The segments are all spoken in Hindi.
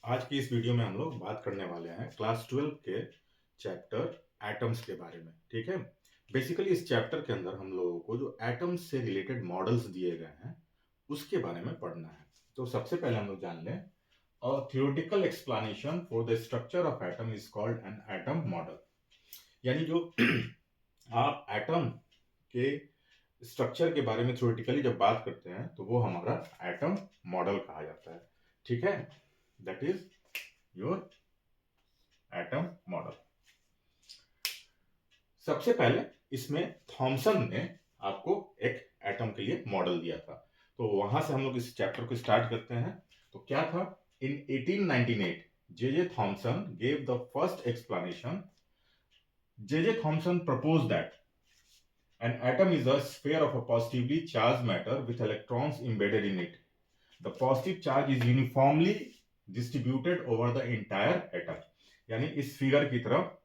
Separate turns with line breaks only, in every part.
आज की इस वीडियो में हम लोग बात करने वाले हैं क्लास 12 के चैप्टर एटम्स के बारे में। ठीक है, बेसिकली इस चैप्टर के अंदर हम लोगों को जो एटम्स से रिलेटेड मॉडल्स दिए गए हैं उसके बारे में पढ़ना है। तो सबसे पहले हम लोग जान लें, a theoretical explanation for the structure of atom is called an atom model. यानी जो आप एटम के स्ट्रक्चर के बारे में थ्योरेटिकली जब बात करते हैं तो वो हमारा एटम मॉडल कहा जाता है। ठीक है, that is your atom model. सबसे पहले इसमें थॉमसन ने आपको एक एटम के लिए मॉडल दिया था, तो वहां से हम लोग इस चैप्टर को स्टार्ट करते हैं। तो क्या था, इन 1898 J Thomson gave the first explanation. J Thomson proposed that an atom is a sphere of a positively charged matter with electrons embedded in it. The positive charge is uniformly distributed over the entire atom। यानी इस फिगर की तरफ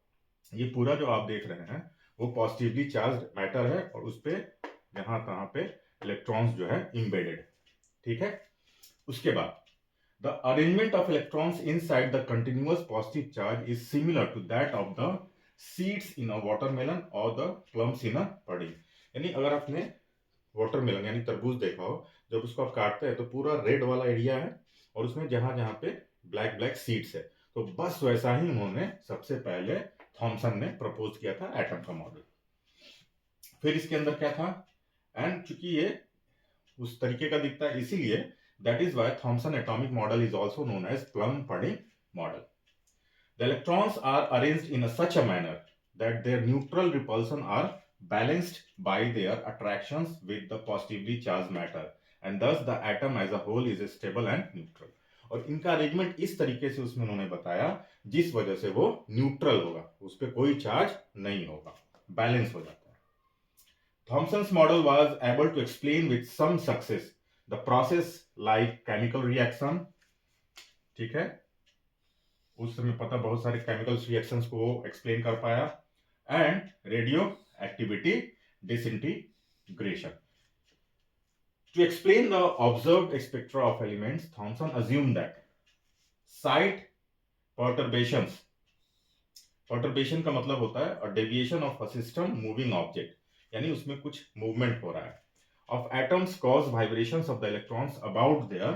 ये पूरा जो आप देख रहे हैं वो पॉजिटिवली चार्ज मैटर है और उस पे यहां तहां पे इलेक्ट्रॉन्स जो है इम्बेडेड। ठीक है, उसके बाद the arrangement of electrons inside the continuous positive charge is similar to that of the seeds in a watermelon और the plums in a pudding. यानी अगर आपने वाटरमेलन यानी तरबूज देखा हो, जब उसको आप काटते हैं तो पूरा रेड वाला एरिया है और उसमें जहां जहां पे ब्लैक ब्लैक सीड्स है, तो बस वैसा ही उन्होंने सबसे पहले थॉमसन ने प्रपोज किया था एटम का मॉडल। फिर इसके अंदर क्या था, एंड चूंकि ये उस तरीके का दिखता है इसीलिए that is why Thomson atomic model is also known as plum pudding model. The electrons are arranged in such a manner that their neutral repulsion are balanced by their attractions with the positively charged matter, and thus the atom as a whole is stable and neutral। और इनका अरेंजमेंट इस तरीके से उसमें उन्होंने बताया जिस वजह से वो न्यूट्रल होगा, उस पर कोई चार्ज नहीं होगा, बैलेंस हो जाता है। Thomson's model was able to explain with some success the process like chemical reaction। ठीक है, उस समय पता बहुत सारे केमिकल रिएक्शंस को एक्सप्लेन कर पाया, and radio activity disintegration. To explain the observed spectra of elements, Thomson assumed that side perturbations, perturbation का मतलब होता है a deviation of a system moving object, यानी उसमें कुछ मूवमेंट हो रहा है, of atoms cause vibrations of the electrons about their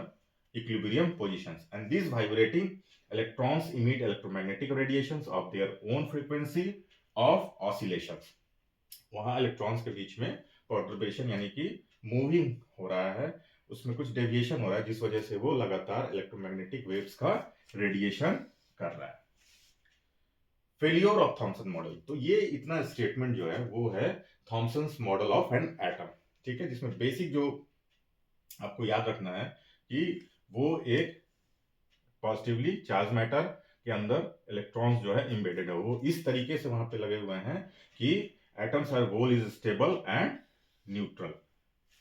equilibrium positions, and these vibrating electrons emit electromagnetic radiations of their own frequency of oscillations। वहां इलेक्ट्रॉन्स के बीच में परटर्बेशन यानी कि मूविंग हो रहा है, उसमें कुछ डेविएशन हो रहा है जिस वजह से वो लगातार इलेक्ट्रोमैग्नेटिक वेव्स का रेडिएशन कर रहा है। फेलियर ऑफ थॉमसन मॉडल, तो ये इतना स्टेटमेंट जो है वो है Thomson's model of an atom. ठीक है, जिसमें बेसिक जो आपको याद रखना है कि वो एक पॉजिटिवली चार्ज मैटर के अंदर इलेक्ट्रॉन्स जो है इम्बेडेड है, वो इस तरीके से वहां पे लगे हुए हैं कि एटम्स आर गोल इज स्टेबल एंड न्यूट्रल,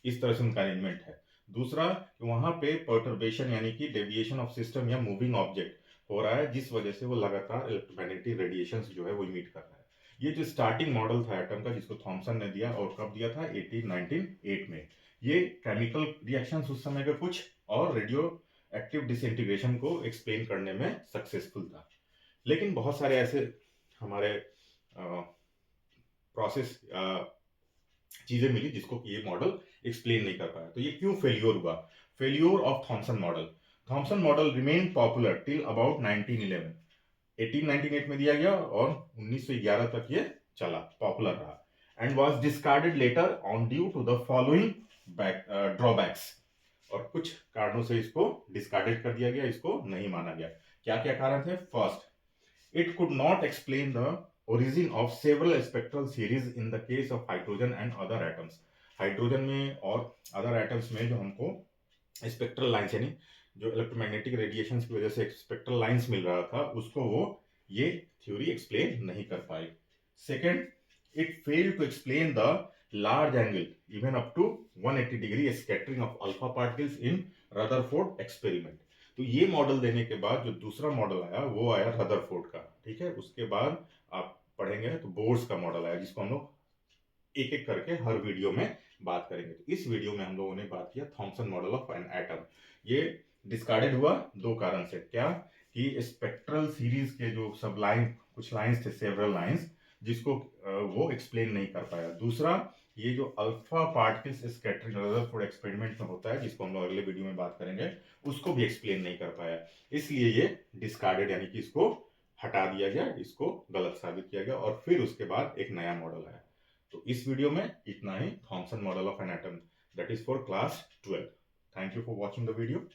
इस तरह से उनका अरेंजमेंट है। दूसरा, वहां पे पर्टर्बेशन यानी कि डेविएशन ऑफ सिस्टम या मूविंग ऑब्जेक्ट हो रहा है जिस वजह से वो लगातार इलेक्ट्रोमैग्नेटिक रेडिएशन जो है वो इमिट कर रहा है। ये जो स्टार्टिंग मॉडल था एटम का जिसको थॉमसन ने दिया, और कब दिया था, 1898 में। ये केमिकल रिएक्शंस उस समय के कुछ और रेडियो एक्टिव डिसइंटीग्रेशन को एक्सप्लेन करने में सक्सेसफुल था, लेकिन बहुत सारे ऐसे हमारे प्रोसेस चीजें मिली जिसको कि ये मॉडल एक्सप्लेन नहीं कर पाया। तो ये क्यों फेल्योर हुआ, failure of Thompson model. Thompson model remain popular till about 1911। 1898 में दिया गया और 1911 तक ये चला, पॉपुलर रहा, and was discarded later on due to the following drawbacks. और कुछ कारणों से इसको डिस्कार्डेड कर दिया गया, इसको नहीं माना गया। क्या क्या कारण थे? First, it could not explain the origin of several spectral series in the case of hydrogen and other atoms। Hydrogen में और अदर एटम्स में जो हमको स्पेक्ट्रल लाइंस यानी जो इलेक्ट्रोमैग्नेटिक रेडिएशंस की वजह से स्पेक्ट्रल लाइंस मिल रहा था उसको वो ये थ्योरी एक्सप्लेन नहीं कर पाई। Second, it fail to explain the large angle even up to 180 degree scattering of alpha particles in Rutherford experiment. तो ये मॉडल देने के बाद जो दूसरा मॉडल आया वो आया रदरफोर्ड का। ठीक है, उसके बाद आप पढ़ेंगे तो बोर्ड्स का मॉडल आया जिसको हम लोग एक एक करके हर वीडियो में बात करेंगे। तो इस वीडियो में हम लोगों ने बात किया Thompson model of an atom. ये डिस्कार्डेड हुआ दो कारण से। क्या कि स्पेक्ट्रल सीरीज के जो सब लाइन, कुछ लाइंस थे, सेवरल लाइंस, जिसको वो एक्सप्लेन नहीं कर पाया। दूसरा, ये जो alpha particles scattering Rutherford experiment में होता है, जिसको हम लोग अगले वीडियो में बात करेंगे, उसको भी एक्सप्लेन नहीं कर पाया। इसलिए ये डिस्कार्डेड, यानी कि इसको हटा दिया गया, इसको गलत साबित किया गया, और फिर उसके बाद एक नया मॉडल आया। तो इस वीडियो में इतना ही, Thomson model of an atom, that is for class 12। Thank you for watching the video.